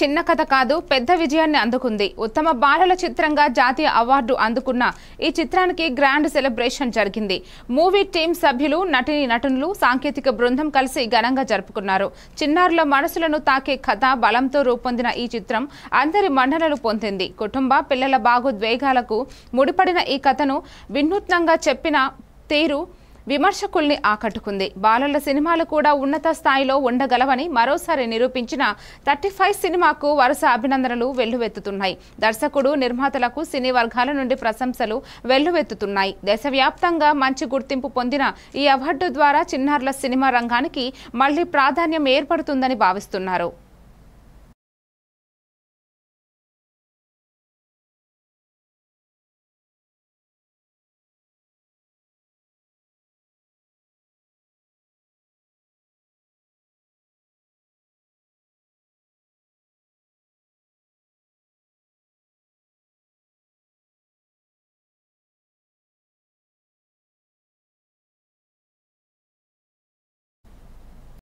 చిన్న కథ కాదు పెద్ద విజయాన్ని అందుకుంది. ఉత్తమ బాలల చిత్రంగా జాతీయ అవార్డు అందుకున్న ఈ చిత్రానికి గ్రాండ్ సెలబ్రేషన్ జరిగింది. మూవీ టీం సభ్యులు, నటులు, సాంకేతిక బృందం కలిసి ఘనంగా జరుపుకున్నారు. చిన్నారుల మనసులను తాకే కథ బలంతో రూపొందిన ఈ చిత్రం అందరి మన్ననలు పొందింది. కుటుంబ పిల్లల భావోద్వేగాలకు ముడిపడిన ఈ కథను వినూత్నంగా చెప్పిన తీరు విమర్శకుల్ని ఆకట్టుకుంది. బాలల సినిమాలు కూడా ఉన్నత స్థాయిలో ఉండగలవని మరోసారి నిరూపించిన 35 సినిమాకు వరుస అభినందనలు వెల్లువెత్తుతున్నాయి. దర్శకుడు, నిర్మాతలకు సినీ వర్గాల నుండి ప్రశంసలు వెల్లువెత్తుతున్నాయి. దేశవ్యాప్తంగా మంచి గుర్తింపు పొందిన ఈ అవార్డు ద్వారా చిన్నారుల సినిమా రంగానికి మళ్లీ ప్రాధాన్యం ఏర్పడుతుందని భావిస్తున్నారు.